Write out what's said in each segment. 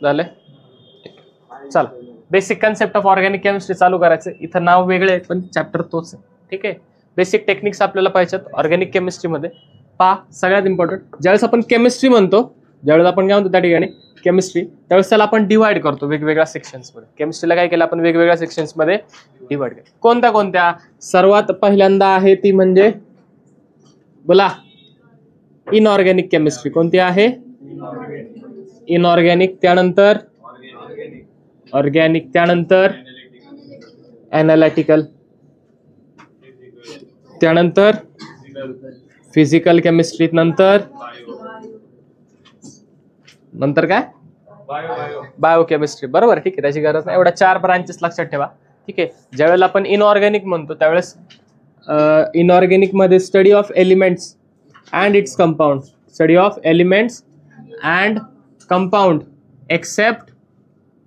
झालंय? चला, basic concept of organic chemistry चालू करायचं. इथं नाव वेगळे आहे पण चॅप्टर तोच आहे. ठीक आहे. बेसिक टेक्निक्स आपल्याला पाहिजेत ऑर्गॅनिक केमिस्ट्रीमध्ये. सगळ्यात इम्पॉर्टंट, ज्यावेळेस आपण केमिस्ट्री म्हणतो, ज्यावेळेस आपण काय म्हणतो त्या ठिकाणी केमिस्ट्री, त्यावेळेस त्याला आपण डिवाइड करतो वेगवेगळ्या सेक्शन्समध्ये. केमिस्ट्रीला काय केलं आपण? वेगवेगळ्या सेक्शन्समध्ये डिवाइड केलं. कोणत्या कोणत्या? सर्वात पहिल्यांदा आहे ती म्हणजे बोला, इनऑर्गॅनिक केमिस्ट्री. कोणती आहे? इनऑर्गॅनिक. त्यानंतर ऑर्गॅनिक. त्यानंतर एनालिटिकल. त्यानंतर फिजिकल केमिस्ट्री. नंतर काय? बायोकेमिस्ट्री. बरोबर. ठीक आहे, त्याची गरज नाही. एवढ्या 4 ब्रांचेस लक्षात ठेवा. ठीक आहे. ज्यावेळेला आपण इनऑर्गॅनिक म्हणतो त्यावेळेस इनऑर्गॅनिक मध्ये study of elements and its compound. Study of elements and compound except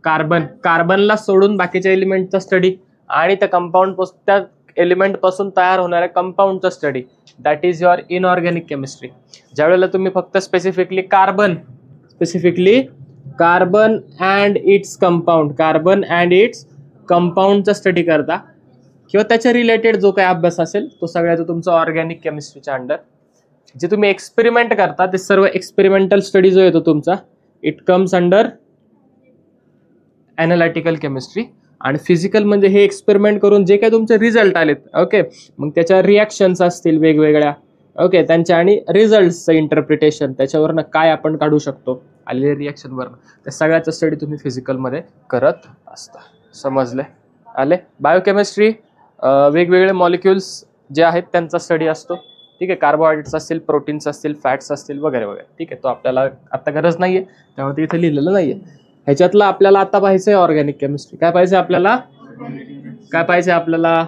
carbon. कार्बनला सोडून बाकीच्या एलिमेंटचा स्टडी आणि त्या कंपाऊंड त्या एलिमेंट पासून तयार होणाऱ्या कंपाऊंडचा study. That is your inorganic chemistry. ज्यावेळेला तुम्ही फक्त स्पेसिफिकली कार्बन अँड इट्स कंपाऊंडचा स्टडी करता किंवा त्याच्या रिलेटेड जो काही अभ्यास असेल तो सगळ्याचा तुमचा ऑर्गॅनिक केमिस्ट्रीच्या अंडर. जे तुम्ही एक्सपेरिमेंट करता ते सर्व एक्सपेरिमेंटल स्टडी जो येतो तुमचा, it comes under analytical chemistry. आणि फिजिकल म्हणजे हे एक्सपेरिमेंट करून जे काही तुमचे रिझल्ट आलेत, ओके, मग त्याच्या रिॲक्शन्स असतील वेगवेगळ्या, ओके, त्यांच्या आणि रिझल्टचं इंटरप्रिटेशन, त्याच्यावरनं काय आपण काढू शकतो आलेल्या रिॲक्शनवरनं, त्या सगळ्याचा स्टडी तुम्ही फिजिकलमध्ये करत असता. समजले? आले? बायोकेमिस्ट्री वेगवेगळे मॉलिक्युल्स जे आहेत त्यांचा स्टडी असतो. ठीक आहे. कार्बोहायड्रेट्स असतील, प्रोटीन्स असतील, फॅट्स असतील, वगैरे वगैरे. ठीक आहे. तो आपल्याला आता गरज नाहीये, त्यामुळे ते इथे लिहिलेलं नाहीये. ह्याच्यातलं आपल्याला आता पाहिजे ऑर्गॅनिक केमिस्ट्री. काय पाहिजे आपल्याला?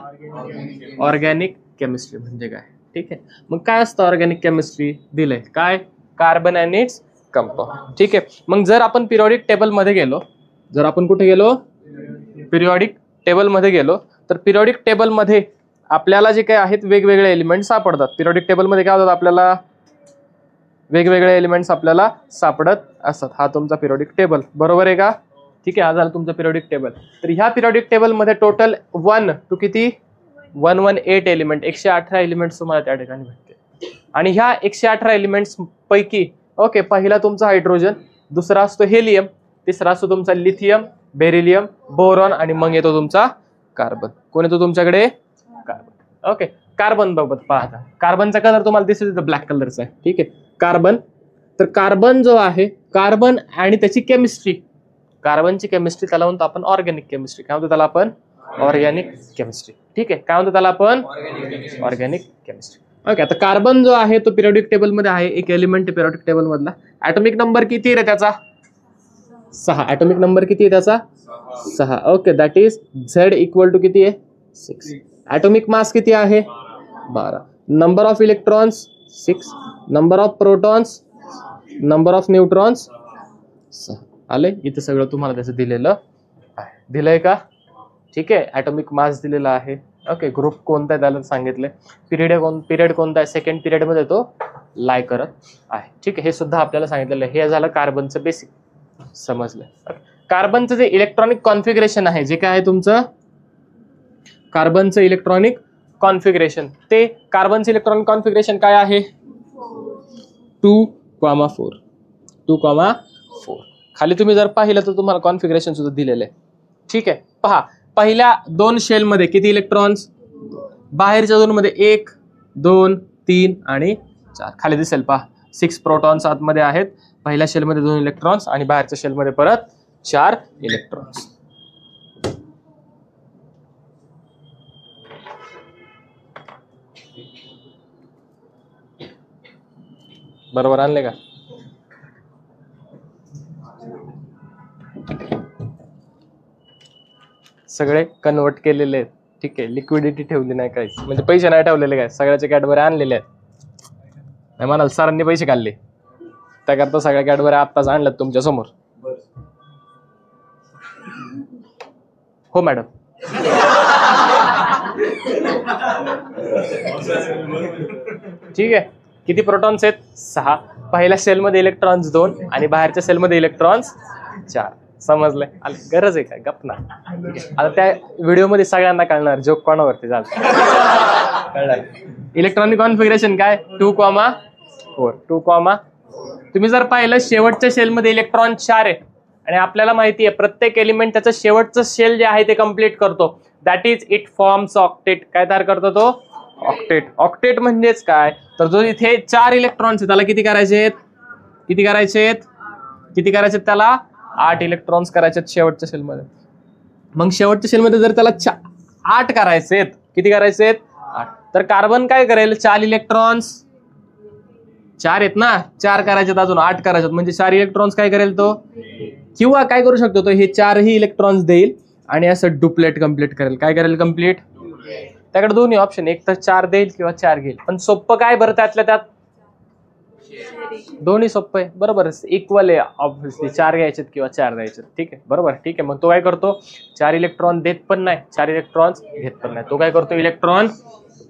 ऑर्गॅनिक केमिस्ट्री म्हणजे काय? ठीक आहे. मग काय असतं ऑर्गॅनिक केमिस्ट्री? दिलंय काय? Carbon and its compound. ठीक आहे. मग जर आपण पिरियॉडिक टेबलमध्ये गेलो, जर आपण कुठे गेलो? पिरियॉडिक टेबलमध्ये गेलो, तर पिरियॉडिक टेबलमध्ये आपल्याला जे काही आहेत वेगवेगळे एलिमेंट सापडतात. पिरियॉडिक टेबलमध्ये काय होतात? आपल्याला वेगवेगळे एलिमेंट्स आपल्याला सापडत असतात. हा तुमचा पिरियॉडिक टेबल. बरोबर आहे का? ठीक आहे. हा झाला तुमचा पिरियॉडिक टेबल. तर ह्या पिरियॉडिक टेबलमध्ये टोटल 1 to किती? 118 एलिमेंट, 118 एलिमेंट्स तुम्हाला त्या ठिकाणी भेटते. आणि ह्या 118 एलिमेंट्स पैकी, ओके, पहिला तुमचा हायड्रोजन, दुसरा असतो हेलियम, तिसरा असतो तुमचा लिथियम, बेरिलियम, बोरॉन आणि मग येतो तुमचा कार्बन. कोण येतो तुमच्याकडे? कार्बन. ओके. कार्बन बाबत पाहता, कार्बनचा कलर तुम्हाला दिसेल ब्लॅक कलरचा आहे. ठीक आहे. कार्बन. तर कार्बन जो आहे, कार्बन आणि त्याची केमिस्ट्री, कार्बनची केमिस्ट्री त्याला म्हणतो आपण ऑर्गॅनिक केमिस्ट्री. काय म्हणतो त्याला आपण? Organic chemistry. ठीक आहे. काय म्हणतो त्याला आपण? Organic chemistry. ओके. आता कार्बन जो आहे तो पिरियॉडिक टेबलमध्ये आहे, एक एलिमेंट पिरियॉडिक टेबल मधला. ॲटॉमिक नंबर किती आहे त्याचा? 6. ॲटॉमिक नंबर किती आहे त्याचा? 6. Okay. That is Z equal to किती आहे? 6. ॲटॉमिक मास किती आहे? 12. Number of electrons 6. Number of protons, number of neutrons 6. आले? इथे सगळं तुम्हाला त्याचं दिलेलं आहे. दिलंय का? ठीक आहे. ॲटॉमिक मास दिलेला आहे. ओके. ग्रुप कोणता आहे त्याला सांगितलंय. पिरियड कोणता आहे? सेकंड पिरियडमध्ये तो लाय करत आहे. ठीक आहे. हे सुद्धा आपल्याला सांगितलेलं आहे. हे झालं कार्बनचं बेसिक. समजलं? कार्बनचं जे इलेक्ट्रॉनिक कॉन्फिगरेशन आहे, जे काय आहे तुमचं कार्बनचं इलेक्ट्रॉनिक कॉन्फिगरेशन, ते कार्बनचं इलेक्ट्रॉनिक कॉन्फिगरेशन काय आहे? 2,4. 2,4. खाली तुम्ही जर पाहिलं तर तुम्हाला कॉन्फिगरेशन सुद्धा दिलेलं आहे. ठीक आहे. पहा, पहिल्या 2 शेलमध्ये किती इलेक्ट्रॉन्स? बाहेरच्या 2 मध्ये 1, 2, 3 आणि 4. खाली दिसेल पहा, 6 प्रोटॉन्स आतमध्ये आहेत. पहिल्या शेलमध्ये 2 इलेक्ट्रॉन्स आणि बाहेरच्या शेलमध्ये परत 4 इलेक्ट्रॉन्स. बरोबर आणले का? सगळे कन्वर्ट केलेले आहेत. ठीक आहे. लिक्विडिटी ठेवली नाही काहीच, म्हणजे पैसे नाही ठेवलेले काय, सगळ्याचे कॅडबऱ्या आणलेले आहेत. नाही म्हणाल सरांनी पैसे काढले, त्याकरता सगळ्या कॅडबऱ्या आत्ताच आणल्यात तुमच्या समोर. हो मॅडम. ठीक आहे. किती प्रोटॉन्स आहेत? 6. पहिल्या सेलमध्ये इलेक्ट्रॉन्स 2 आणि बाहेरच्या सेलमध्ये इलेक्ट्रॉन्स 4. समजलंय? गरज आहे काय गप ना. आता त्या व्हिडिओ मध्ये सगळ्यांना कळणार जोक कोणावरती झालं. कळणार. इलेक्ट्रॉनिक कॉन्फिगरेशन काय 2,4 2, तुम्ही जर पाहिलं शेवटच्या शेलमध्ये इलेक्ट्रॉन 4 आहे आणि आपल्याला माहिती आहे प्रत्येक एलिमेंट त्याचं शेवटचं शेल जे आहे ते कम्प्लीट करतो. That is it forms octet. काय तयार करतो तो? ऑक्टेट. ऑक्टेट म्हणजेच काय तर जो इथे 4 इलेक्ट्रॉन्स आहेत त्याला किती करायचे त्याला 8 इलेक्ट्रॉन्स करायचे शेवटच्या शेलमध्ये. मग शेवटच्या शेलमध्ये जर त्याला 8 करायचे, किती करायचे? 8. तर कार्बन काय करेल? 4 इलेक्ट्रॉन्स 4 आहेत ना, 4 करायचे अजून 8 करायचे म्हणजे 4 इलेक्ट्रॉन्स काय करेल तो? किंवा काय करू शकतो तो हे 4ही इलेक्ट्रॉन्स देईल आणि असं डुप्लेट कम्प्लीट करेल. काय करेल? कम्प्लीट. त्याकडे दोन्ही ऑप्शन, एक तर 4 देईल किंवा 4 घेईल. पण सोपं काय बरं त्यातल्या त्यात? दोन्ही सोपं आहे. बरोबर, इक्वल आहे ऑब्व्हियसली. 4 घ्यायचे किंवा 4 द्यायचे. ठीक आहे, बरोबर. ठीक आहे, मग तो काय करतो? 4 इलेक्ट्रॉन देत पण नाही, 4 इलेक्ट्रॉन्स घेत पण नाही. तो काय करतो? इलेक्ट्रॉन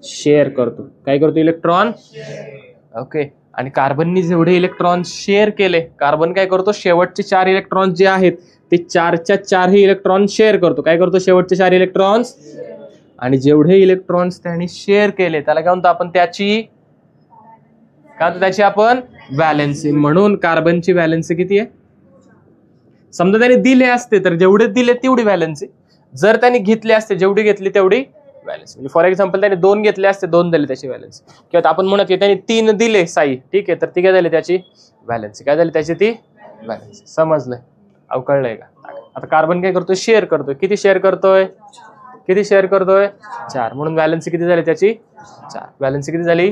शेअर करतो. काय करतो? इलेक्ट्रॉन. ओके. आणि कार्बननी जेवढे इलेक्ट्रॉन शेअर केले, कार्बन काय करतो? शेवटचे 4 इलेक्ट्रॉन्स जे आहेत ते 4च्या 4ही इलेक्ट्रॉन शेअर करतो. काय करतो? शेवटचे 4 इलेक्ट्रॉन्स. आणि जेवढे इलेक्ट्रॉन्स त्याने शेअर केले त्याला काय म्हणतो आपण? त्याची आपण व्हॅलेन्सी. म्हणून कार्बनची व्हॅलेन्सी किती आहे? समजा त्याने दिले असते तर जेवढे दिले तेवढी व्हॅलेन्सी, जर त्याने घेतले असते जेवढी घेतली तेवढी व्हॅलेन्सी. म्हणजे फॉर एक्झाम्पल त्याने 2 घेतले असते, 2 दिले त्याची व्हॅलेन्सी. किंवा आपण म्हणत की त्याने 3 दिले साई, ठीक आहे, तर ती काय झाली? त्याची व्हॅलेन्सी. काय झाली त्याची? ती व्हॅलेन्सी. समजलंय? कळलंय का? आता कार्बन काय करतोय? शेअर करतोय. किती शेअर करतोय? 4. म्हणून व्हॅलेन्सी किती झाली त्याची? 4. व्हॅलेन्सी किती झाली?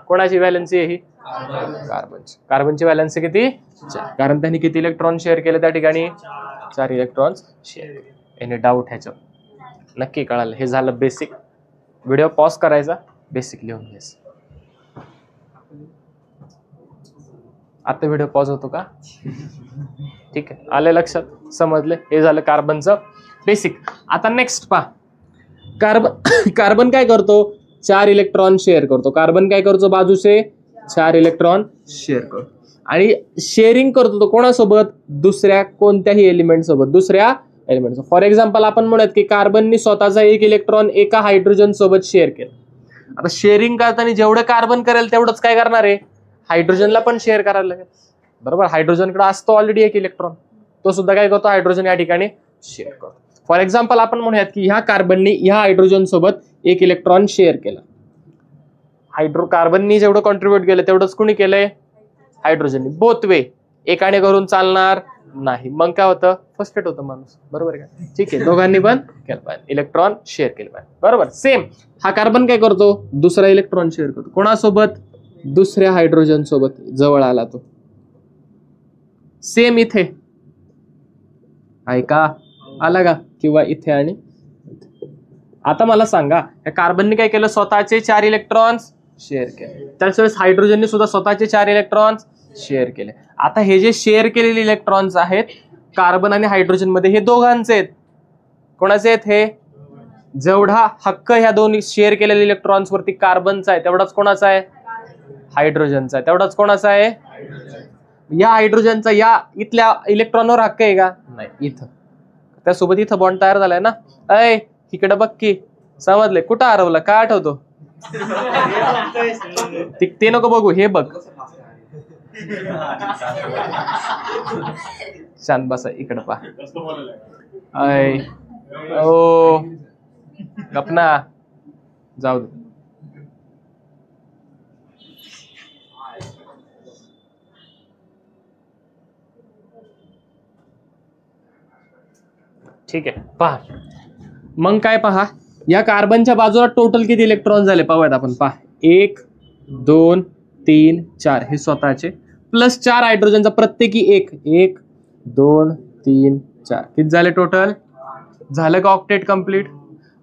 कोणाची व्हॅलेन्सी आहे ही? कार्बनची. कार्बनची व्हॅलेन्सी किती? 4. कारण त्यांनी किती इलेक्ट्रॉन शेअर केले त्या ठिकाणी? 4 इलेक्ट्रॉन्स शेअर केले. एनी डाऊट ह्याच्यावर? नक्की कळालं? हे झालं बेसिक. व्हिडिओ पॉज करायचा, बेसिक लिहून घ्यायचं. आता व्हिडिओ पॉज होतो का? ठीक आहे, आले लक्षात? समजले? हे झालं कार्बनचं बेसिक. आता नेक्स्ट पहा. कार्बन काय करतो? 4 इलेक्ट्रॉन शेअर करतो. कार्बन काय करतो? बाजूचे 4 इलेक्ट्रॉन शेअर करतो. आणि शेअरिंग करतो तो कोणासोबत? दुसऱ्या कोणत्याही एलिमेंट सोबत. दुसऱ्या एलिमेंट. फॉर एक्झाम्पल आपण म्हणूयात की कार्बननी स्वतःचा 1 इलेक्ट्रॉन एका हायड्रोजन सोबत शेअर केला. आता शेअरिंग करताना जेवढं कार्बन करेल तेवढंच काय करणार आहे? हायड्रोजनला पण शेअर करायला लागेल. बरोबर, हायड्रोजनकडे असतो ऑलरेडी 1 इलेक्ट्रॉन, तो सुद्धा काय करतो? हायड्रोजन या ठिकाणी शेअर करतो. फॉर एक्झाम्पल आपण म्हणूयात की ह्या कार्बननी ह्या हायड्रोजन सोबत 1 इलेक्ट्रॉन शेअर केला. कार्बननी जेवढं कॉन्ट्रीब्युट केलं तेवढंच कुणी केलंय? हायड्रोजननी. बोथ वे, एकाने करून चालणार नाही. मग काय होतं? फ्रस्ट्रेट होतं माणूस. बरोबर का? ठीक आहे, दोघांनी पण केलं पाहिजे, इलेक्ट्रॉन शेअर केलं पाहिजे. बरोबर. सेम हा कार्बन काय करतो? दुसरा इलेक्ट्रॉन शेअर करतो. कोणासोबत? दुसऱ्या हायड्रोजन सोबत. जवळ आला तो. सेम इथे आहे का? आला का? किंवा इथे आणि आता मला सांगा, या कार्बनने काय केलं? स्वतःचे 4 इलेक्ट्रॉन्स शेअर केले. त्याच वेळेस हायड्रोजनने सुद्धा स्वतःचे 4 इलेक्ट्रॉन्स शेअर केले. आता हे जे शेअर केलेले इलेक्ट्रॉन्स आहेत कार्बन आणि हायड्रोजन मध्ये, हे दोघांचे आहेत. कोणाचे आहेत हे? जेवढा हक्क ह्या दोन्ही शेअर केलेल्या इलेक्ट्रॉन्स वरती कार्बनचा आहे तेवढाच कोणाचा आहे? हायड्रोजनचा आहे. तेवढाच कोणाचा आहे? या हायड्रोजनचा या इथल्या इलेक्ट्रॉनवर हक्क आहे का? नाही. इथं त्यासोबत इथं बॉन्ड तयार झालाय ना. अय इकडे बघ की. समजले? कुठं हरवलं? काय आठवतो? ते नको बघू, हे बघ. शांत बसा, इकडे पहा. अय ओ गपना, जाऊ दे. ठीक आहे, पहा. मग काय पहा, या कार्बनच्या बाजूला टोटल किती इलेक्ट्रॉन झाले पाहूयात आपण. पहा, 1 2 3 4 हे स्वतःचे, प्लस 4 हायड्रोजनचा प्रत्येकी 1 1 2 3 4 किती झाले टोटल? झालं का ऑक्टेट कम्प्लीट?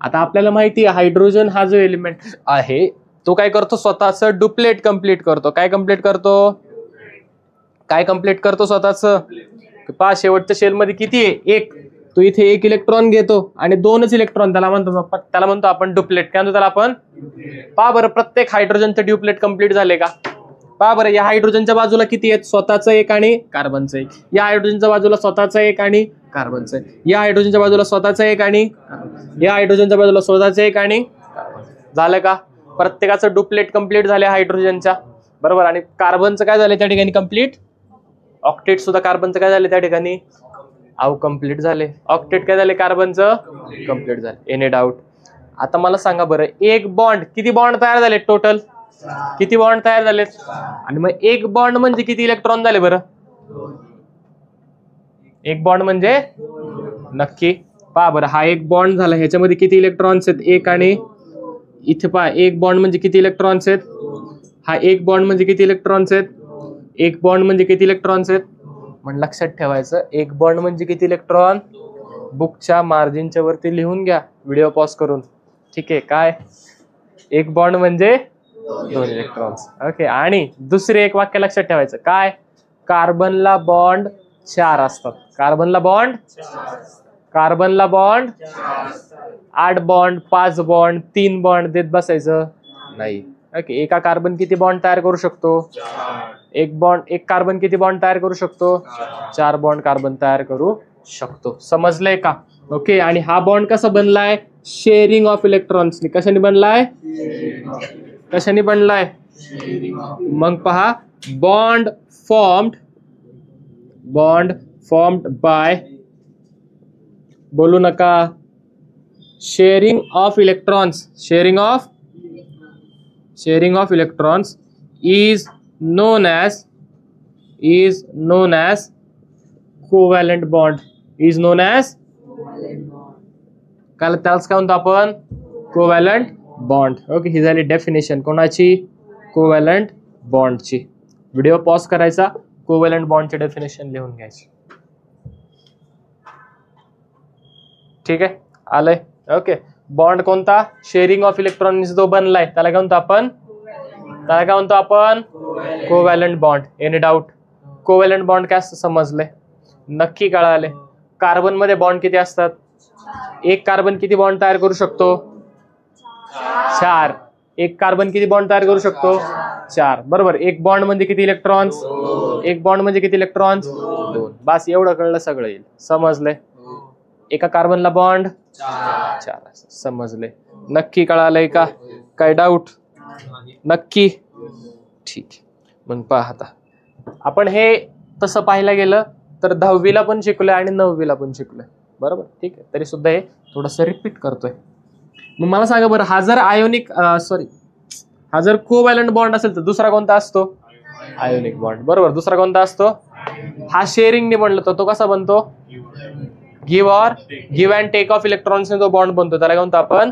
आता आपल्याला माहिती आहे हायड्रोजन हा जो एलिमेंट आहे तो काय करतो? स्वतःच डुप्लेट कम्प्लीट करतो. काय कम्प्लीट करतो? काय कम्प्लीट करतो स्वतःच? पहा, शेवटच्या शेल मध्ये किती आहे? 1. तो इथे 1 इलेक्ट्रॉन घेतो आणि 2च इलेक्ट्रॉन त्याला म्हणतो आपण डुप्लेट. काय म्हणतो त्याला आपण? पहा बरं, प्रत्येक हायड्रोजनचे ड्युप्लेट कम्प्लीट झाले का? पहा बरं, या हायड्रोजनच्या बाजूला किती आहेत? स्वतःचं एक आणि कार्बनचं एक. या हायड्रोजनच्या बाजूला स्वतःचं एक आणि कार्बनचं एक. या हायड्रोजनच्या बाजूला स्वतःचं एक आणि या हायड्रोजनच्या बाजूला स्वतःचं एक आणि झालं का? प्रत्येकाचं डुप्लेट कंप्लीट झाले हायड्रोजनच्या, बरोबर. आणि कार्बनचं काय झालं त्या ठिकाणी? कंप्लीट. ऑक्टेट सुद्धा कार्बनचं काय झालं त्या ठिकाणी? कंप्लीट झाले. ऑक्टेट काय झाले? कार्बनचं कंप्लीट झाले. Any doubt? आता मला सांगा बरं, एक बॉन्ड किती बॉन्ड तयार झाले? टोटल किती बॉन्ड तयार झालेत? आणि मग एक बॉन्ड म्हणजे किती इलेक्ट्रॉन झाले बरं? एक बॉन्ड म्हणजे नक्की पहा बरं, हा एक बॉन्ड झाला, ह्याच्यामध्ये किती इलेक्ट्रॉन्स आहेत? एक. आणि इथे पहा, एक बॉन्ड म्हणजे किती इलेक्ट्रॉन्स आहेत? हा एक बॉन्ड म्हणजे किती इलेक्ट्रॉन्स आहेत? एक बॉन्ड म्हणजे किती इलेक्ट्रॉन्स आहेत? म्हणून लक्षात ठेवायचं, एक बॉन्ड म्हणजे किती इलेक्ट्रॉन? बुकच्या मार्जिनच्या वरती लिहून घ्या व्हिडिओ पॉज करून. ठीक आहे. काय? एक बॉन्ड म्हणजे 2 इलेक्ट्रॉन्स. ओके. आणि दुसरे एक वाक्य लक्षात ठेवायचं, काय? कार्बनला बॉन्ड 4 असतात. कार्बनला बॉन्ड 8 बॉन्ड, 5 बॉन्ड, 3 बॉन्ड देत बसायचं नाही. ओके. एका कार्बन किती बॉन्ड तयार करू शकतो? एक कार्बन किती बॉन्ड तयार करू शकतो? 4 बॉन्ड कार्बन तयार करू शकतो. समजलंय का? ओके. आणि हा बॉन्ड कसा बनलाय? Sharing of electrons. कशाने बनलाय? कशाने बनलाय? मग पहा, बॉन्ड फॉर्म्ड बाय, बोलू नका, sharing of electrons. Sharing of electrons is known as covalent bond. is known as त्यालाच काय म्हणतो आपण? Covalent bond. ओके. ही झाली डेफिनेशन कोणाची? कोव्हॅलंट बॉन्डची. व्हिडिओ पॉज करायचा, कोव्हॅलंट बॉन्डची डेफिनेशन लिहून घ्यायची. ठीक आहे. आलंय? ओके. बॉन्ड कोणता? शेअरिंग ऑफ इलेक्ट्रॉन्स जो बनलाय त्याला काय म्हणतो आपण? Covalent bond. Any doubt? Covalent bond काय असतं समजलंय? नक्की कळाले? कार्बन मध्ये बॉन्ड किती असतात? एक कार्बन किती बॉन्ड तयार करू शकतो? 4. एक कार्बन किती बॉन्ड तयार करू शकतो? 4. बरोबर. एक बॉन्ड म्हणजे किती इलेक्ट्रॉन्स? 2. बस एवढं कळलं, सगळं येईल. समजलंय? एका कार्बनला बॉन्ड 4. समजले? नक्की कळालंय का? काय डाऊट? नक्की? ठीक. मग पहा, आता आपण हे तसं पाहायला गेलं तर 10वीला पण शिकलोय आणि 9वीला पण शिकलोय, बरोबर. ठीक आहे. तरी सुद्धा हे थोडंसं रिपीट करतोय. मग मला सांगा बरं, हा जर कोव्हॅलंट बॉन्ड असेल तर दुसरा कोणता असतो? Ionic bond. बरोबर. दुसरा कोणता असतो? हा शेअरिंगने बनला तर तो कसा बनतो? गिव्ह अँड टेक ऑफ इलेक्ट्रॉन्सने जो बॉन्ड बनतो त्याला काय म्हणतो आपण?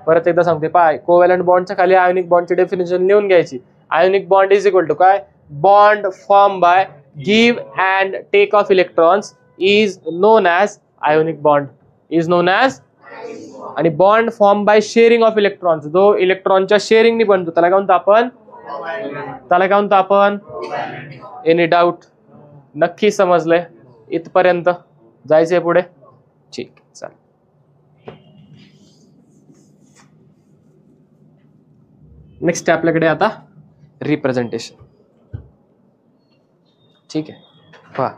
परत एकदा सांगते, पाय कोव्हॅलंट बॉन्डच्या खाली आयोनिक बॉन्डची डेफिनेशन लिहून घ्यायची. Ionic bond is equal to काय? Bond form by give and take of electrons is known as ionic bond. आणि bond form by sharing of electrons, जो इलेक्ट्रॉनच्या शेअरिंगने बनतो त्याला काय म्हणतो आपण? Any doubt? नक्की समजलंय? इथपर्यंत जायचंय पुढे? ठीक. चालेल. नेक्स्ट आपल्याकडे आता रिप्रेझेंटेशन. ठीक आहे. पहा,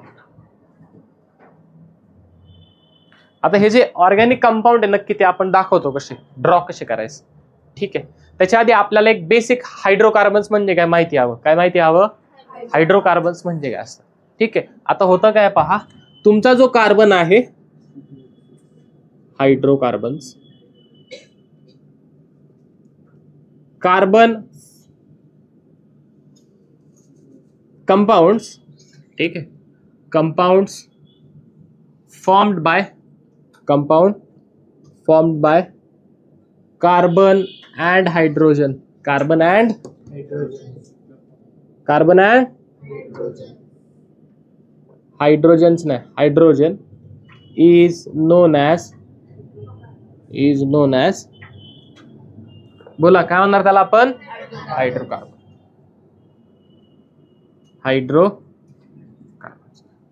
आता हे जे ऑर्गॅनिक कंपाऊंड आहे नक्की ते आपण दाखवतो ड्रॉ कसे करायचं. ठीक आहे. त्याच्या आधी आपल्याला एक बेसिक हायड्रोकार्बन्स म्हणजे काय माहिती हवं. काय माहिती हवं? हायड्रोकार्बन्स म्हणजे काय असतं. ठीक आहे. आता होतं काय, पहा, तुमचा जो कार्बन आहे हायड्रोकार्बन्स, कार्बन कंपाउंड्स. ठीक आहे. Compounds formed by carbon and hydrogen. Hydrogen is known as बोला काय म्हणणार त्याला आपण? हायड्रोकार्बन.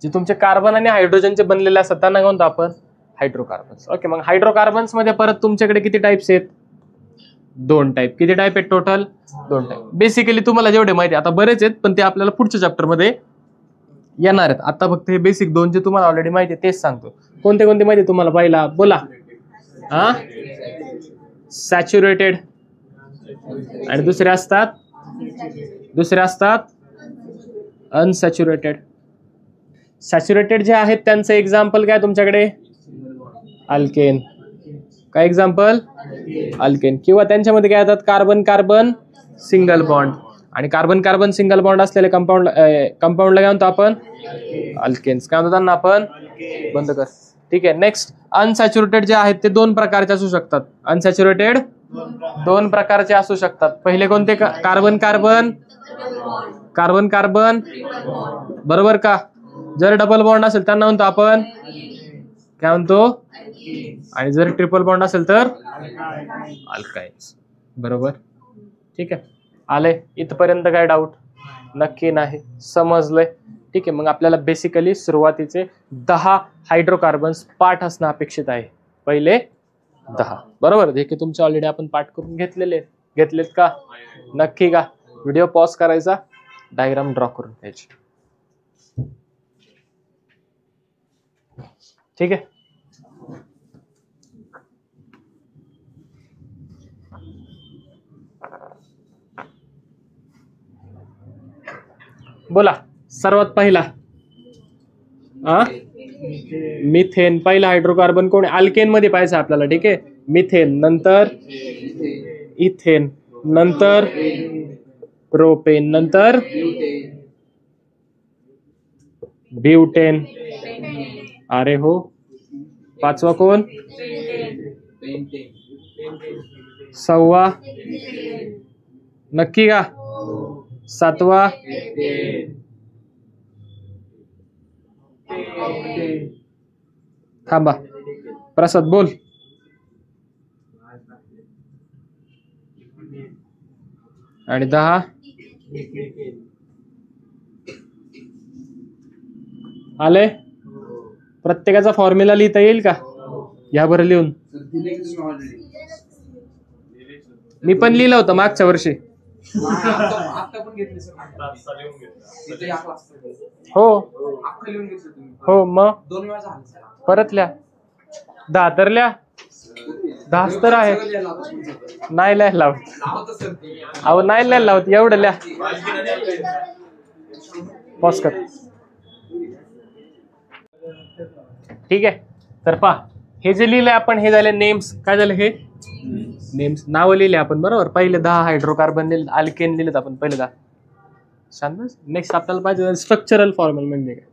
जे तुमचे कार्बन आणि हायड्रोजनचे बनलेले असतात त्यांना म्हणतो आपण हायड्रोकार्बन्स. ओके. मग हायड्रोकार्बन्स मध्ये परत तुमच्याकडे किती टाइप्स आहेत? 2 टाईप. किती टाईप आहेत टोटल? 2 टाईप. बेसिकली तुम्हाला जेवढे माहिती आता बरेच आहेत, पण ते आपल्याला पुढच्या चॅप्टर मध्ये येणार आहेत. आता फक्त हे बेसिक 2 जे तुम्हाला ऑलरेडी माहिती आहे तेच सांगतो. कोणते कोणते माहिती तुम्हाला? पहिला बोला. हा, सॅच्युरेटेड. आणि दुसरे असतात अनसॅच्युरेटेड. सॅच्युरेटेड जे आहेत त्यांचं एक्झाम्पल काय तुमच्याकडे? अल्केन. काय एक्झाम्पल? अल्केन. किंवा त्यांच्यामध्ये काय येतात? Carbon carbon single bond. आणि कार्बन कार्बन सिंगल बॉन्ड असलेले कंपाऊंडला काय म्हणतो आपण? अल्केन्स. काय म्हणतो त्यांना आपण? बंद कर. ठीक आहे. नेक्स्ट, अनसॅच्युरेटेड जे आहेत ते 2 प्रकारचे असू शकतात. अनसॅच्युरेटेड 2 प्रकारचे असू शकतात. पहिले कोणते? कार्बन कार्बन कार्बन कार्बन, बरोबर का? जर डबल बॉन्ड असेल त्यांना म्हणतो आपण काय म्हणतो? आणि जर ट्रिपल बॉन्ड असेल तर अल्काइन्स. बरोबर. ठीक आहे. आले इथपर्यंत? काय डाऊट? नक्की नाही. समजलंय? ठीक आहे. मग आपल्याला बेसिकली सुरुवातीचे 10 हायड्रोकार्बन्स पाठ असणं अपेक्षित आहे. पहिले 10. बरोबर. जे की तुमचे ऑलरेडी आपण पाठ करून घेतलेत का? नक्की का? व्हिडिओ पॉज करायचा, डायग्राम ड्रॉ करून घ्यायची. ठीक आहे. बोला. सर्वात पहिला मिथेन. पहिला हायड्रोकार्बन कोण? अल्केन मध्ये पाहिजे आपल्याला. ठीक आहे. मिथेन, नंतर इथेन, नंतर प्रोपेन, नंतर ब्युटेन. अरे हो. 5वा कोण? 6वा. नक्की का? 7वा. थांबा, प्रसाद बोल. आणि 10. आले? प्रत्येकाचा फॉर्म्युला लिहिता येईल का? या बरं लिहून. मी पण लिहिलं होतं मागच्या वर्षी. हो हो. मग परत लिहा. 10 तर लिहा. 10 तर आहे. नाही लिहायला लावत. अहो नाही लिहायला लावत. एवढं लिहा. पॉज कर. ठीक आहे. तर पहा, हे जे लिहिलंय आपण हे झाले नेम्स. काय झालं? हे नेम्स, नावं लिहिले आपण. बरोबर. पहिले 10 हायड्रोकार्बन लिहिले, अल्केन लिहिलेत आपण पहिले 10. शांत. नेक्स्ट आपल्याला पाहिजे स्ट्रक्चरल फॉर्म्युला. म्हणजे काय?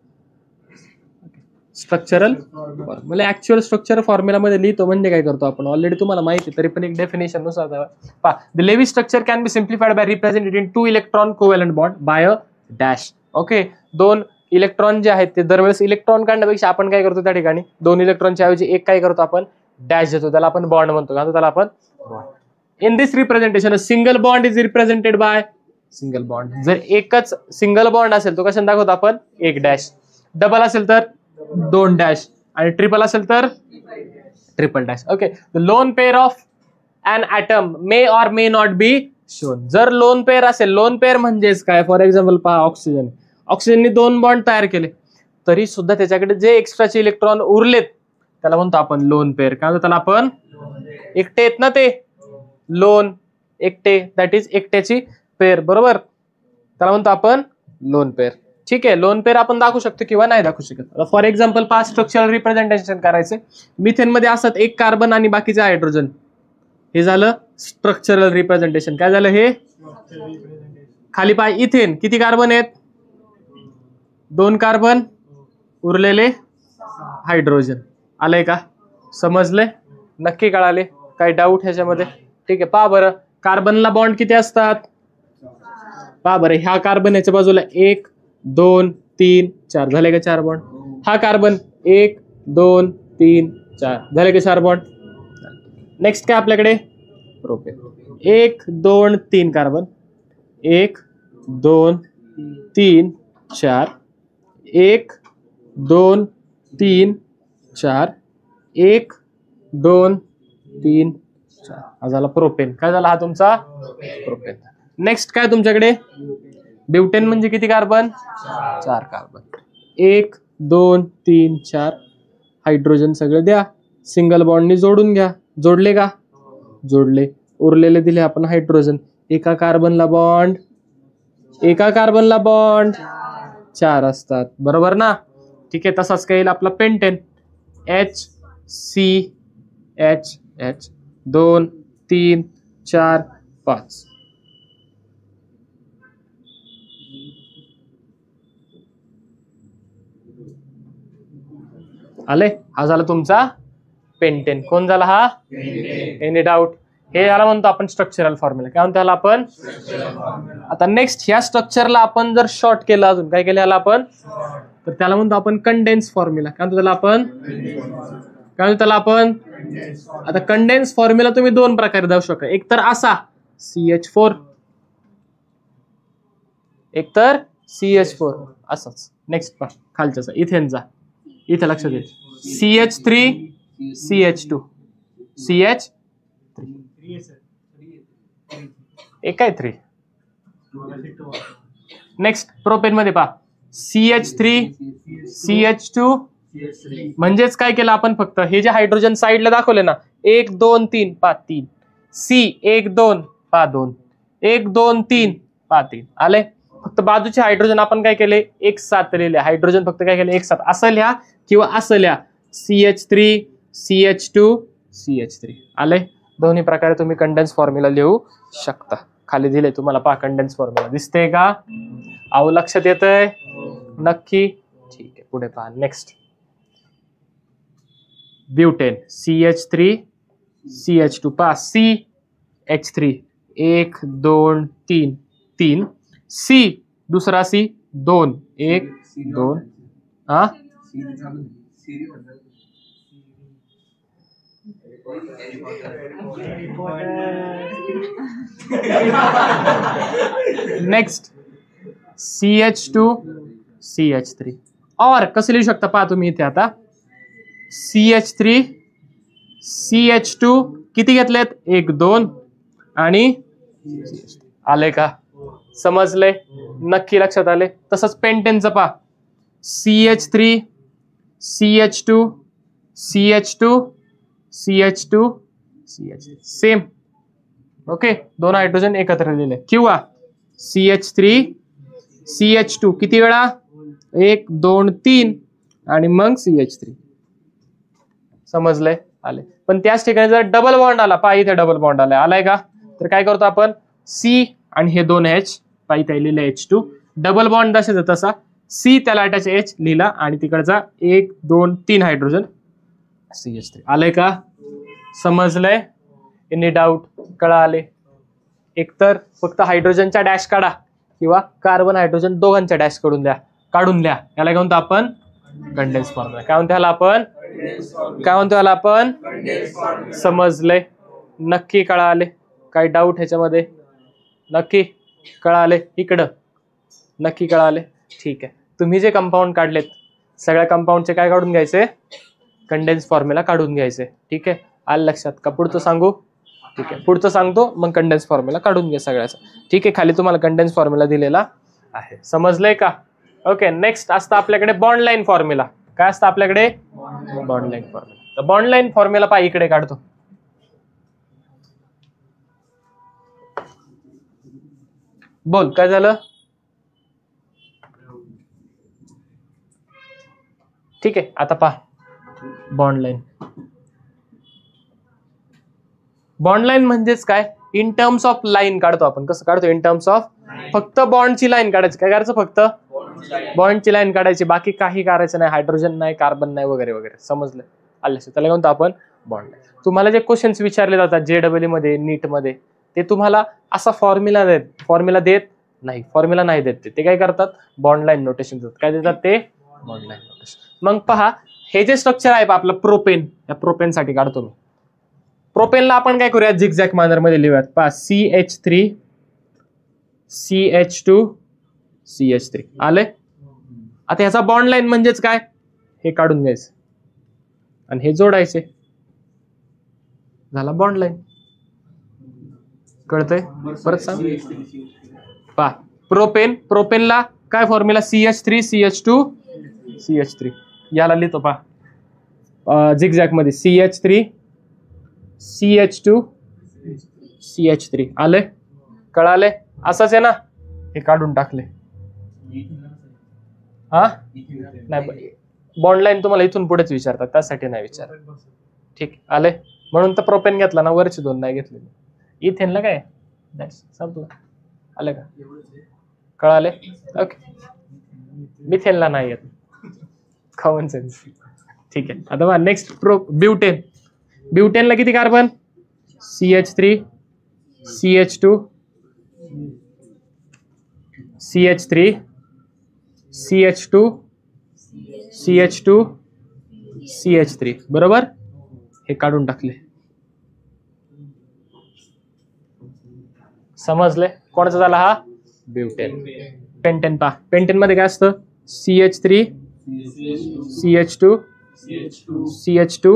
Structural formula. Actual structure formula मध्ये लिहितो म्हणजे काय करतो आपण? ऑलरेडी तुम्हाला माहिती, तरी पण एक डेफिनेशन नुसार पहा. The Lewis structure can be simplified by represented in 2 electron covalent bond by a dash. Okay. 2 electron जे आहेत ते दरवेळेस इलेक्ट्रॉन काढण्यापेक्षा आपण काय करतो त्या ठिकाणी 2 इलेक्ट्रॉनच्या ऐवजी एक काय करतो आपण? डॅश देतो. त्याला आपण बॉन्ड म्हणतो. का? त्याला आपण bond. In this representation single bond is represented by single bond. जर एकच सिंगल बॉन्ड असेल तो कशाने दाखवतो आपण? 1 डॅश. डबल असेल तर 2 डॅश. आणि ट्रिपल असेल तर triple dash. Okay. The lone pair of an atom may or may not be shown. जर लोन पेअर असेल, लोन पेअर म्हणजेच काय? फॉर एक्झाम्पल पहा, ऑक्सिजन. ऑक्सिजनने 2 बॉन्ड तयार केले, तरी सुद्धा त्याच्याकडे जे एक्स्ट्राचे इलेक्ट्रॉन उरलेत त्याला म्हणतो आपण लोन पेअर. काय म्हणतो त्याला आपण? एकटे आहेत ना ते लोन, एकटे, दॅट इज एकट्याची पेअर. बरोबर. त्याला म्हणतो आपण लोन पेअर. ठीक आहे. लोन पेअर आपण दाखवू शकतो किंवा नाही दाखवू शकत. फॉर एक्झाम्पल 5 स्ट्रक्चरल रिप्रेझेंटेशन करायचे. मिथेन मध्ये असतात 1 कार्बन आणि बाकीचे हायड्रोजन. हे झालं स्ट्रक्चरल रिप्रेझेंटेशन. काय झालं हे? खाली पाय. इथेन किती कार्बन आहेत? 2 कार्बन, उरलेले हायड्रोजन. आलंय का? समजले? नक्की कळाले? काही डाऊट ह्याच्यामध्ये? ठीक आहे. पहा बरं, कार्बनला बॉन्ड किती असतात? पहा बरं, ह्या कार्बन याच्या बाजूला 1 2 3 4 झाले का 4 बॉन्ड? हा कार्बन 1 2 3 4 झाले का 4 बॉन्ड? नेक्स्ट काय आपल्याकडे? प्रोपेन. 1 2 3 कार्बन, 1 2 3 4, 1 2 3 4, 1 2 3 हा झाला प्रोपेन. काय झाला हा तुमचा प्रोपेन. नेक्स्ट काय तुमच्याकडे ब्युटेन म्हणजे किती कार्बन 4 कार्बन. 1 2 3 4 हायड्रोजन सगळे द्या सिंगल बॉन्डनी जोडून घ्या. जोडले का जोडले. उरलेले दिले आपण हायड्रोजन. एका कार्बनला बॉन्ड 4 असतात बरोबर ना. ठीक आहे. तसाच काय येईल आपला पेंटेन HCHH 2 3 4 5. आले. हा झाला तुमचा पेंटेन. कोण झाला हा एनी डाऊट. हे याला म्हणतो आपण स्ट्रक्चरल फॉर्म्युला. काय म्हणतो याला आपण. आता नेक्स्ट ह्या स्ट्रक्चरला आपण जर शॉर्ट केलं अजून काय केलं याला आपण तर त्याला म्हणतो आपण कंडेन्स फॉर्म्युला. काय म्हणतो त्याला आपण काय म्हणतो त्याला आपण. आता कंडेन्स फॉर्म्युला तुम्ही दोन प्रकारे दाखवू शकता. एक तर असा CH4 एक तर CH4 असाच. नेक्स्ट खालच्याचा इथेनचा इथे लक्षात येईल CH3 CH2 CH3 एक आहे 3. नेक्स्ट प्रोपेन मध्ये पहा CH3 CH2 म्हणजेच काय केलं आपण फक्त हे जे हायड्रोजन साइडला दाखवले ना 1 2 3 5 3 C 1 2 5 2 1 2 3 5 3 आले. फक्त बाजूचे हायड्रोजन आपण काय केले एक साथ लिहिले. हायड्रोजन फक्त काय केले एक साथ असं लिहा किंवा असं लिहा CH3 CH2 CH3 आले. दोन्ही प्रकारे तुम्ही कंडेन्स फॉर्म्युला लिहू शकता. खाली दिले तुम्हाला पहा कंडेन्स फॉर्म्युला दिसते का. अहो लक्षात येतंय नक्की. ठीक आहे पुढे पहा. नेक्स्ट ब्युटेन CH3 CH2 पहा CH3 1 2 3 3 C दुसरा C 2 1 2 हा नेक्स्ट CH2 CH3 और कसं लिहू शकता पहा तुम्ही इथे आता CH3 CH2 किती घेतलेत 1 2 आणि आले का समजले नक्की लक्षात आले. तसंच पेंटेनचं पहा CH3 CH2 CH2 CH2 CH3 same. Okay दोन हायड्रोजन एकत्र लिहिले. किंवा CH3 CH2 किती वेळा 1 2 3 आणि मग CH3 समजलंय आले. पण त्याच ठिकाणी जर डबल बॉन्ड आला पहा इथे डबल बॉन्ड आलाय का तर काय करतो आपण C आणि हे 2 H पहा इथे लिहिले H2 डबल बॉन्ड जशाचा तसा C त्याला अटॅच H लिहिला आणि तिकडचा 1 2 3 हायड्रोजन CH3 आले का समजलंय. एनी डाऊट कळाले. एकतर फक्त हायड्रोजनचा डॅश काढा किंवा कार्बन हायड्रोजन दोघांच्या डॅश काढून द्या. याला काय म्हणतो आपण कंडेन्स फॉर्म्युला. काय म्हणतो याला आपण समजलंय नक्की कळाले. काही डाऊट ह्याच्यामध्ये नक्की कळाले इकडं नक्की कळाले. ठीक आहे. तुम्ही जे कंपाऊंड काढलेत सगळ्या कंपाऊंडचे काय काढून घ्यायचे कंडेन्स फॉर्म्युला काढून घ्यायचे. ठीक आहे आलं लक्षात का. पुढचं सांगू. ठीक आहे पुढचं सांगतो मग कंडेन्स फॉर्म्युला काढून घ्या सगळ्याचा. ठीक आहे खाली तुम्हाला कंडेन्स फॉर्म्युला दिलेला आहे. समजलंय का. ओके नेक्स्ट असतं आपल्याकडे बॉन्ड लाईन फॉर्म्युला. काय असतं आपल्याकडे बॉन्ड लाईन फॉर्म्युला. तर बॉन्ड लाईन फॉर्म्युला पहा इकडे काढतो. बोल काय झालं. ठीक आहे आता पहा बॉन्ड लाईन. बॉन्ड लाईन म्हणजेच काय इन टर्म्स ऑफ लाईन काढतो आपण. कसं काढतो इन टर्म्स ऑफ फक्त बॉन्डची लाईन काढायची. काय करायचं फक्त बॉन्डची लाईन काढायची बाकी काही करायचं नाही. हायड्रोजन नाही कार्बन नाही वगैरे वगैरे समजलं आलं. त्याला म्हणतो आपण बॉन्ड लाईन. तुम्हाला जे क्वेश्चन्स विचारले जातात JEE मध्ये नीट मध्ये ते तुम्हाला असा फॉर्म्युला देत नाही. फॉर्म्युला नाही देत ते काय करतात बॉन्ड लाईन नोटेशन देतात. काय देतात ते बॉन्ड लाईन नोटेशन. मग पहा हे जे स्ट्रक्चर आहे आपलं प्रोपेन या प्रोपेन साठी काढतो मी. प्रोपेनला आपण काय करूया झिगझॅग मॅनर मध्ये लिहूयात. पहा CH3 CH2 CH3 आले. आता ह्याचा बॉन्ड लाईन म्हणजेच काय हे काढून घ्यायचं आणि हे जोडायचे झाला बॉन्ड लाईन. कळतंय? परत सांग. पहा प्रोपेन, प्रोपेनला काय फॉर्म्युला CH3 CH2 CH3. याला लिहितो पहा झिगझॅग मध्ये CH3 CH2 CH3. आले? कळाले? असंच आहे ना? हे काढून टाकले. हा नाही, बॉन्ड लाईन तुम्हाला इथून पुढेच विचारतात, त्यासाठी नाही विचारत. ठीक आले? म्हणून तर प्रोपेन घेतला ना, वरचे दोन नाही घेतले. इथेनला काय संपलं. आले का? कळाले? ओके. मिथेनला नाही येत. Common sense. ठीक आहे. आता नेक्स्ट ब्युटेन. ब्युटेनला किती carbon? CH3 CH2 CH3 CH2 CH2 CH3. बरोबर? हे काढून टाकले. समजले? कोणाचा झाला हा? ब्युटेन. पेंटेन पहा. पेंटेन मध्ये काय असतं? CH3 CH2 CH2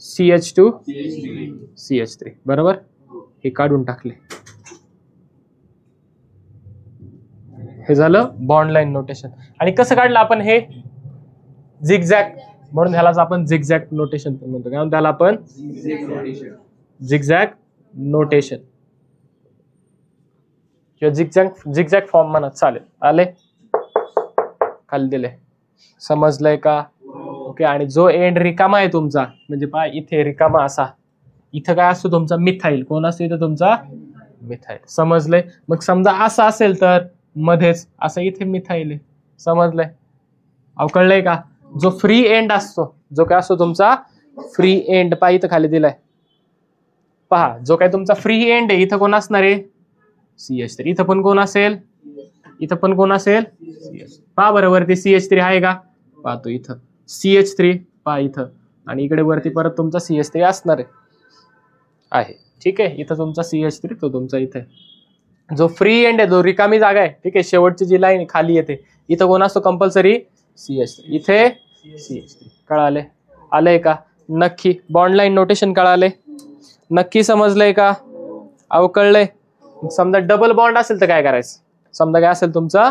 CH2 CH3. बरोबर? हे काढून टाकले. हे झालं बॉन्ड लाईन नोटेशन. आणि कसं काढलं आपण हे? झिगझॅग. म्हणून ह्यालाच आपण झिगझॅग नोटेशन पण म्हणतो. काय त्याला आपण? झिगझॅग नोटेशन किंवा झिगझॅग फॉर्म म्हणत चालेल. आले? खाली दिले. समजलंय का? ओके. आणि जो एंड रिकामा आहे तुमचा, म्हणजे पहा इथे रिकामा असा, इथं काय असतो तुमचा? मिथाईल. कोण असतो इथं तुमचा? मिथाईल. समजलंय? मग समजा असं असेल तर मध्येच असं इथे मिथाईल आहे. समजलंय? कळलंय का? जो फ्री एंड असतो, जो काय असतो तुमचा फ्री एंड, पहा इथं खाली दिलाय. पहा जो काय तुमचा फ्री एंड आहे, इथं कोण असणार आहे? CH3. इथं पण कोण असेल? इथं पण कोण असेल? पहा बरं वरती CH3 आहे का? पाहतो इथं CH3 पहा इथं, आणि इकडे वरती परत तुमचा CH3 असणार आहे. ठीक आहे. इथं तुमचा CH3, तो तुमचा इथे जो फ्री एंड आहे, जो रिकामी जागा आहे. ठीक आहे. शेवटची जी लाईन खाली येते, इथं कोण असतो कंपल्सरी? CH3. इथे CH3. कळाले? आलंय का? नक्की. बॉन्ड लाईन नोटेशन कळाले? नक्की समजलंय का? कळलंय? समजा डबल बॉन्ड असेल तर काय करायचं? समजा काय असेल तुमचा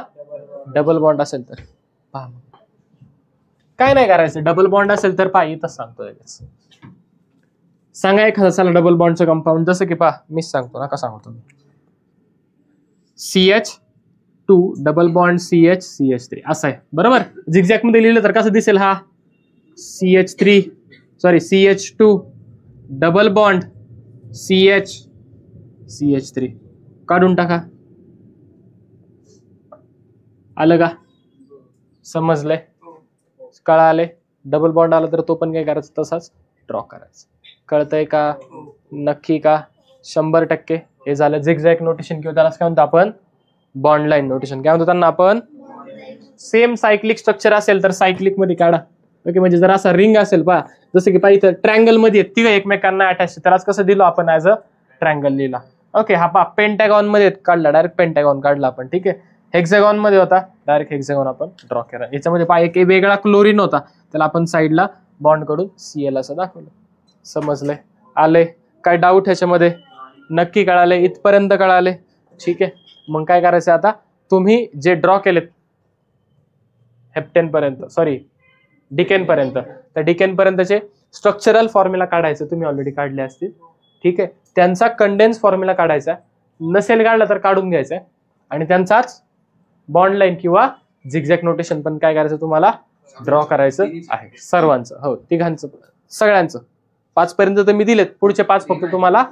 डबल बॉन्ड असेल तर पहा काय नाही करायचं. डबल बॉन्ड असेल तर पहा इथंच सांगतो. सांगा एखादा चला डबल बॉन्डचं कंपाऊंड. जसं की पहा मीच सांगतो ना, का सांगतो मी. CH2 double bond CH CH3 असं आहे. बरोबर? झिगझॅग मध्ये लिहिलं तर कसं दिसेल? हा CH2 double bond CH CH3. काढून टाका. आलं का? समजलंय? कळाले? डबल बॉन्ड आला तर तो पण काय करायचं? तसाच ड्रॉ करायचा. कळतंय का? नक्की का? 100%. हे झालं झिगझॅग नोटेशन, किंवा त्याला काय म्हणतो आपण? Bond line notation. काय म्हणतो त्यांना आपण? सेम सायक्लिक स्ट्रक्चर असेल तर सायक्लिक मध्ये काढा. ओके. म्हणजे जर असा रिंग असेल पहा, जसं की पहा इथं ट्रँगल मध्ये तिघ एकमेकांना अटॅच, त्यालाच कसं दिलं आपण? ऍज अ ट्रँगल लिहिला. ओके. हा पहा पेंटॅगॉन मध्ये काढला, डायरेक्ट पेंटॅगॉन काढला आपण. ठीक आहे. हेक्सागॉन मध्ये होता, डायरेक्ट हेक्सागॉन आपण ड्रॉ केला. याच्यामध्ये पहा एक वेगळा क्लोरीन होता, त्याला आपण साईडला बॉन्ड कडून Cl असं दाखवलं. समजलंय? आले? काय डाऊट ह्याच्यामध्ये? नक्की कळाले? इथपर्यंत कळाले? ठीक आहे. मग काय करायचं आता? तुम्ही जे ड्रॉ केलेत हेप्टेन पर्यंत, सॉरी डिकेन पर्यंत, त्या डिकेन पर्यंतचे स्ट्रक्चरल फॉर्म्युला काढायचं. तुम्ही ऑलरेडी काढले असतील. ठीक आहे. त्यांचा कंडेन्स फॉर्म्युला काढायचा. नसेल काढला तर काढून घ्यायचा. आणि त्यांचाच बॉन्ड लाईन किंवा झिगझॅग नोटेशन पण काय करायचं? तुम्हाला ड्रॉ करायचं आहे. सर्वांचं, हो तिघांचं, सगळ्यांचं. 5 पर्यंत तर मी दिलेत, पुढचे 5 फक्त तुम्हाला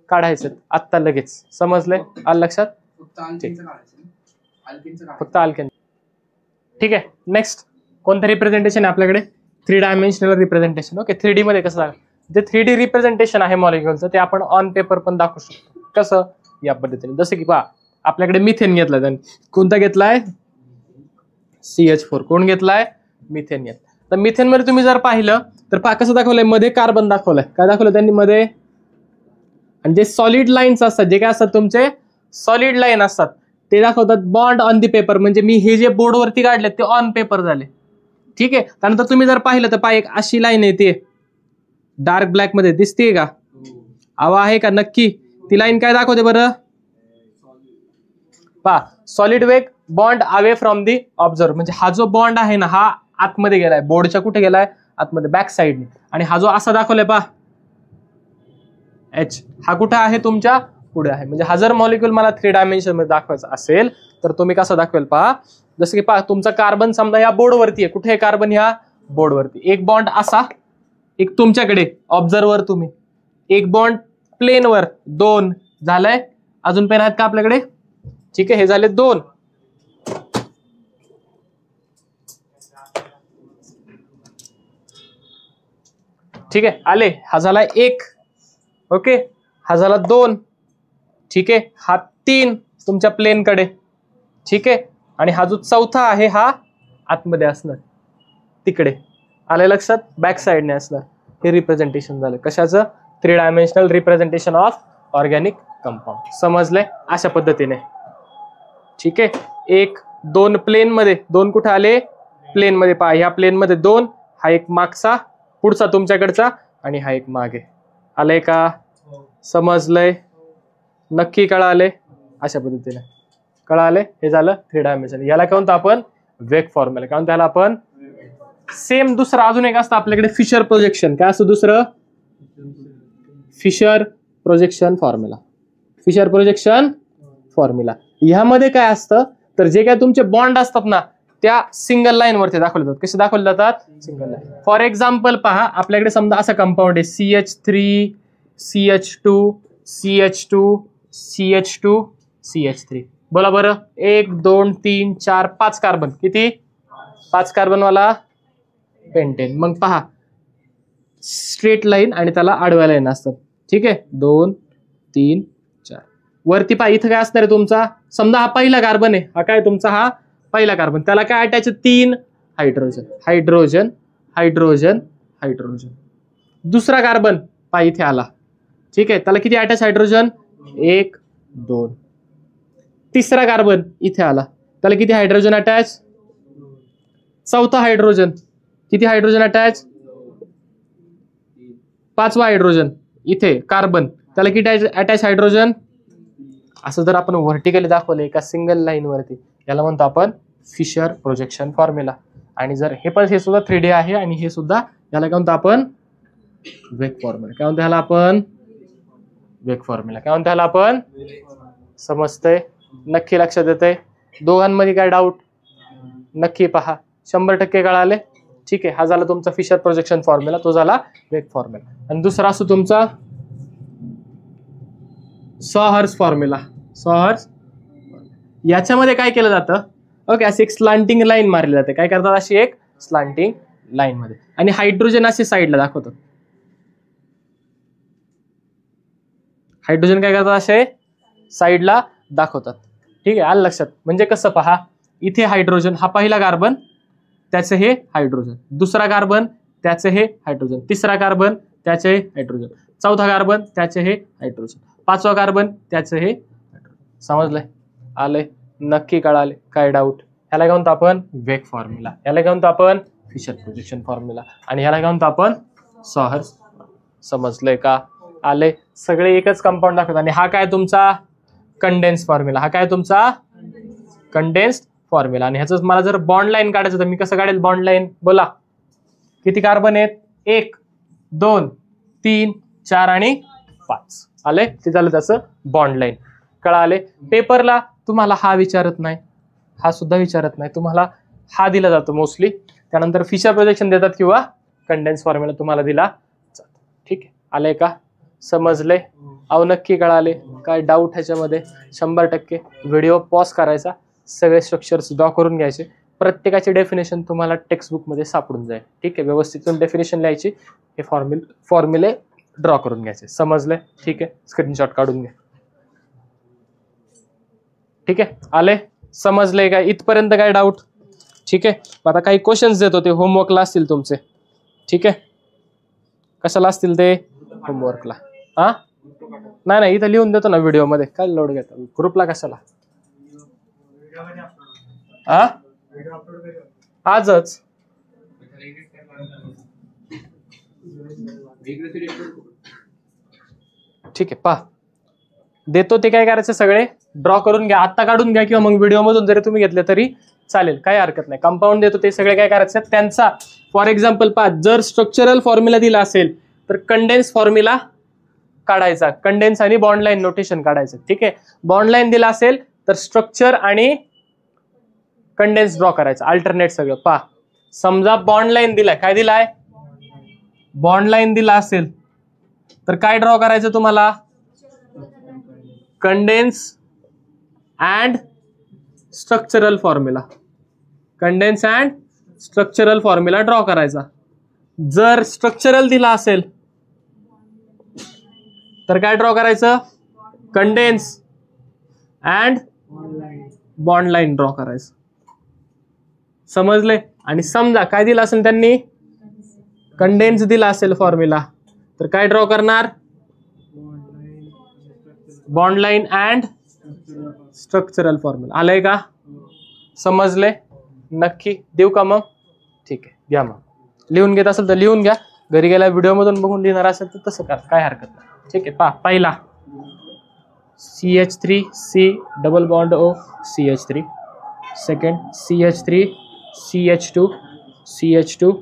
काढायचे आत्ता लगेच. समजलंय? आलं लक्षात? फक्त अल्केन. ठीक आहे. नेक्स्ट कोणतं रिप्रेझेंटेशन आहे आपल्याकडे? 3 डायमेन्शनल रिप्रेझेंटेशन. ओके. 3D मध्ये कसं? जे 3D रिप्रेझेंटेशन आहे मॉलिक्युलचं, ते आपण ऑन पेपर पण दाखवू शकतो. कसं? या पद्धतीने. जसं की पहा आपल्याकडे मिथेन घेतलाय, त्यांनी कोणता घेतलाय? CH4. कोण घेतलाय? मिथेन घेतलाय. तर मिथेन मध्ये तुम्ही जर पाहिलं तर पहा कसं दाखवलंय? मध्ये कार्बन दाखवलंय. काय दाखवलं त्यांनी? मध्ये. आणि जे सॉलिड लाईन्स असतात, जे काय असतात तुमचे सॉलिड लाईन असतात, ते दाखवतात बॉन्ड ऑन दी पेपर. म्हणजे मी हे जे बोर्डवरती काढले ते ऑन पेपर झाले. ठीक आहे. त्यानंतर तुम्ही जर पाहिलं तर पहा एक अशी लाईन येते डार्क ब्लॅक मध्ये, दिसते का? आहे का? नक्की. ती लाईन काय दाखवते बरं? पहा, सॉलिड वेग bond away from the observe, म्हणजे हा जो बॉन्ड आहे ना हा आतमध्ये गेलाय, बोर्डच्या कुठे गेलाय? आतमध्ये, बॅक साईडने. आणि हा जो असा दाखवलाय पहा एच, हा कुठे आहे? तुमच्या पुढे आहे. म्हणजे हा जर मॉलिक्यूल मला 3 डायमेन्शन मध्ये दाखवायचा असेल तर तुम्ही कसं दाखवेल पहा, जसं की पहा तुमचा कार्बन समजा या बोर्डवरती आहे. कुठे आहे कार्बन? ह्या बोर्डवरती. एक बॉन्ड असा, एक तुमच्याकडे ऑब्झर्वर तुम्ही, एक बॉन्ड प्लेनवर, 2 झालंय. अजून पेन आहेत का आपल्याकडे? ठीक आहे, हे झाले 2. ठीक आहे, आले. हा झाला 1. ओके, हा झाला 2. ठीक आहे, हा 3 तुमच्या प्लेनकडे. ठीक आहे, आणि हा जो चौथा आहे हा आतमध्ये असणार, तिकडे. आले लक्षात? बॅक साईडने असणार. हे रिप्रेझेंटेशन झालं कशाचं? 3 dimensional representation of organic compound. समजलंय? अशा पद्धतीने. ठीक आहे, 1, 2 प्लेन मध्ये, 2 कुठे आले? प्लेन मध्ये. पहा, ह्या प्लेन मध्ये 2, हा एक मागचा पुढचा तुमच्याकडचा, आणि हा एक मागे. आलंय का? समजलंय? नक्की कळाले? अशा पद्धतीने कळाले. हे झालं 3 डायमेन्शन. याला काय म्हणतो आपण? वेग फॉर्म्युला. काय म्हणतो याला आपण? सेम दुसरं अजून एक असतं आपल्याकडे, फिशर प्रोजेक्शन. काय असतं दुसरं? Fischer projection formula. Fischer projection formula. ह्यामध्ये काय असतं, तर जे काय तुमचे बॉन्ड असतात ना त्या सिंगल लाईन वरती दाखवले जातात. कसे दाखवले जातात? Single line. फॉर एक्झाम्पल पहा, आपल्याकडे समजा असा कंपाऊंड आहे CH3 CH2 CH2 CH2 CH3. बोला बरं, 1 2 3 4 5 कार्बन. किती? 5 कार्बन वाला पेंटेन. मग पहा, स्ट्रेट लाईन आणि त्याला आडव्या लाईन असतात. ठीक आहे, 2 3 4. वरती पहा, इथं काय असणार आहे तुमचा? समजा हा पहिला कार्बन आहे. हा काय तुमचा? हा पहिला कार्बन. त्याला काय attach? 3 hydrogen. Hydrogen hydrogen hydrogen. दुसरा कार्बन पहा इथे आला. ठीक आहे, त्याला किती अटॅच हायड्रोजन? 1 2. तिसरा कार्बन इथे आला, त्याला किती हायड्रोजन अटॅच? चौथा हायड्रोजन, किती हायड्रोजन अटॅच? 5वा हायड्रोजन इथे कार्बन, त्याला किती अटॅच हायड्रोजन? असं जर आपण व्हर्टिकली दाखवलं एका सिंगल लाईन वरती, याला म्हणतो आपण फिशर प्रोजेक्शन फॉर्म्युला. आणि जर हे सुद्धा 3D आहे, आणि हे सुद्धा, याला काय म्हणतो आपण? वेग फॉर्म्युला. काय म्हणतो ह्याला आपण? वेग फॉर्म्युला. काय म्हणतो ह्याला आपण? समजतंय? नक्की लक्षात येतंय? दोघांमध्ये काय डाऊट? नक्की पहा, 100% कळाले. ठीक आहे, हा झाला तुमचा फिशर प्रोजेक्शन फॉर्म्युला, तो झाला वेग फॉर्म्युला. आणि दुसरा असतो तुमचा सॉहर्स फॉर्म्युला. सॉहर्स, याच्यामध्ये काय केलं जातं? ओके, अशी एक स्लांटिंग लाईन मारली जाते. काय करतात? अशी एक स्लांटिंग लाईन मध्ये, आणि हायड्रोजन असे साईडला दाखवतात. हायड्रोजन काय करतात? असे साईडला दाखवतात. ठीक आहे, आलं लक्षात? म्हणजे कसं पहा, इथे हायड्रोजन, हा पहिला कार्बन, त्याचे हे हायड्रोजन. दुसरा कार्बन, त्याचे हे हायड्रोजन. तिसरा कार्बन, त्याचे हे हायड्रोजन. चौथा कार्बन, त्याचे हे हायड्रोजन. 5वा कार्बन, त्याचे हे हायड्रोजन. समजलंय? आलंय? नक्की कळाले? काय डाऊट? ह्याला काय म्हणतो आपण? वेग फॉर्म्युला. ह्याला काय म्हणतो आपण? Fischer projection formula. आणि ह्याला काय म्हणतो आपण? सॉहर्स. समजलंय का? आले? सगळे एकच कंपाऊंड दाखवतात. आणि हा काय तुमचा? Condense formula. हा काय तुमचा? Condensed formula. आणि ह्याचं मला जर बॉन्ड लाईन काढायचं तर मी कसं काढेल बॉन्ड लाईन? बोला, किती कार्बन आहेत? 1 2 3 4 आणि 5. आले? ते झालं त्याचं बॉन्ड लाईन. कळाले? पेपरला तुम्हाला हा विचारत नाही, हा सुद्धा विचारत नाही, तुम्हाला हा दिला जातो मोस्टली. त्यानंतर फिशर प्रोजेक्शन देतात किंवा कंडेन्स फॉर्म्युला तुम्हाला दिला जातो. ठीक आहे, आलंय का? समजले? अहो नक्की कळाले? काय डाऊट ह्याच्यामध्ये? 100%. व्हिडिओ पॉज करायचा, सगळे स्ट्रक्चर्स ड्रॉ करून घ्यायचे. प्रत्येकाची डेफिनेशन तुम्हाला टेक्स्टबुक मध्ये सापडून जाईल. ठीक आहे, व्यवस्थित डेफिनेशन लिहायची, हे फॉर्म्युले ड्रॉ करून घ्यायचे. समजले? ठीक आहे, स्क्रीनशॉट काढून घ्या. ठीक आहे, आले? समजले का? इथपर्यंत काय डाऊट? ठीक आहे, आता काही क्वेश्चन्स देतो, ते होमवर्कला असतील तुमचे. ठीक आहे, कशाला असतील ते? होमवर्कला. हा नाही नाही, इथं लिहून देतो ना व्हिडिओ मध्ये, काय लोड घेता? ग्रुपला कशाला? हा आजच. ठीक आहे, पहा देतो ते काय करायचं, सगळे ड्रॉ करून घ्या, आत्ता काढून घ्या किंवा मग व्हिडिओ मधून जरी तुम्ही घेतले तरी चालेल, काही हरकत नाही. कंपाऊंड देतो ते सगळे काय करायचं, त्यांचा फॉर एक्झाम्पल पहा, जर स्ट्रक्चरल फॉर्म्युला दिला असेल तर कंडेन्स फॉर्म्युला काढायचा, कंडेन्स आणि बॉन्ड लाईन नोटेशन काढायचं. ठीक आहे, बॉन्ड लाईन दिला असेल तर स्ट्रक्चर आणि कंडेन्स ड्रॉ करायचं, अल्टरनेट सगळं. पहा, समजा बॉन्ड लाईन दिलाय, काय दिलाय, बॉन्ड लाईन दिला असेल तर काय ड्रॉ करायचं तुम्हाला, condense and structural formula, condense and structural formula draw करायचा. जर स्ट्रक्चरल दिला असेल तर काय ड्रॉ करायचं, condense and bond line draw करायचं. समजले. आणि समजा काय दिलं असेल त्यांनी, कंडेन्स दिला असेल फॉर्म्युला तर काय ड्रॉ करणार, bond line and structural formula. आलंय का, समजले, नक्की देऊ का मग, ठीक आहे घ्या. मग लिहून घेत असेल तर लिहून घ्या, घरी गेल्या व्हिडिओ मधून बघून लिहिणार असेल तर तसं करा, काय हरकत नाही. ठीक आहे, पहा, पहिला CH3 C double bond O CH3, second CH3 CH2 CH2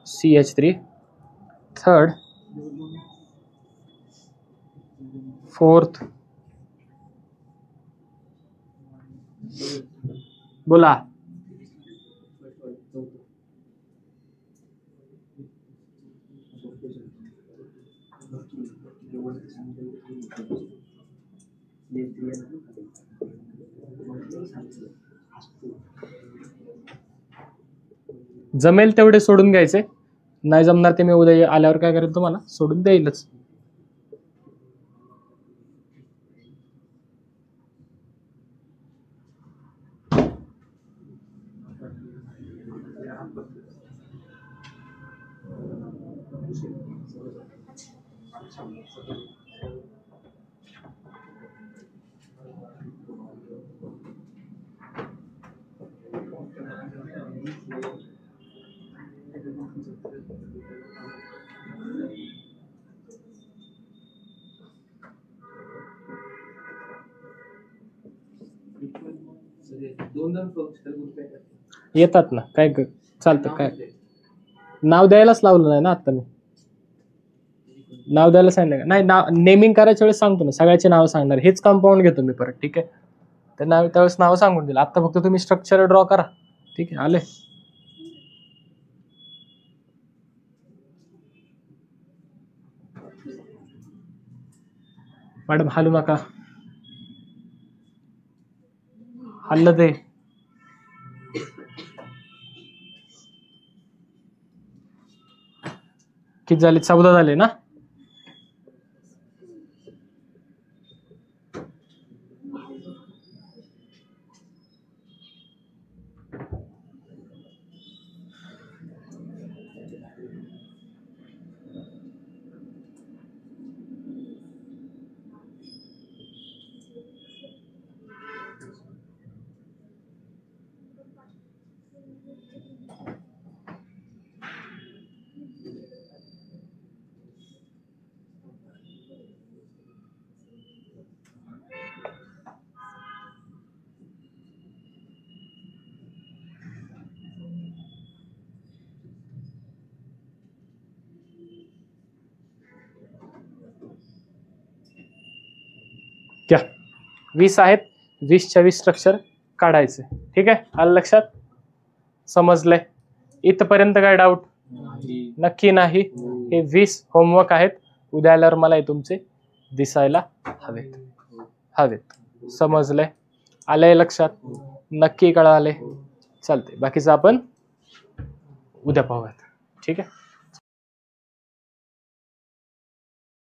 CH3, third, fourth, बोला, जमेल तेवढे सोडून घ्यायचे, नाही जमणार ते मी उद्या आल्यावर काय करेल तुम्हाला सोडून देईलच. येतात ना, काय चालतं, काय नाव द्यायलाच लावलं नाही ना आता मी, नाव द्यायला सांगितलं का नाही, नाव नेमिंग करायच्या वेळेस सांगतो ना, सगळ्याचे नाव सांगणार, हेच कंपाऊंड घेतो मी परत. ठीक आहे, तर नाव त्यावेळेस नाव सांगून दिलं, आता फक्त तुम्ही स्ट्रक्चर ड्रॉ करा. ठीक आहे, आले. मॅडम हालू नका, हल्लं ते, किती झाले, 14 झाले ना. क्या 20 आहेत, 20च्या 20 स्ट्रक्चर काढायचे. ठीक आहे, आलं लक्षात, समजलंय. इथपर्यंत काय डाऊट, नक्की नाही. हे 20 होमवर्क आहेत, उद्या आल्यावर मला हे तुमचे दिसायला हवेत. समजलंय, आलंय लक्षात, नक्की कळाले. चालते, बाकीचं आपण उद्या पाहूयात. ठीक आहे.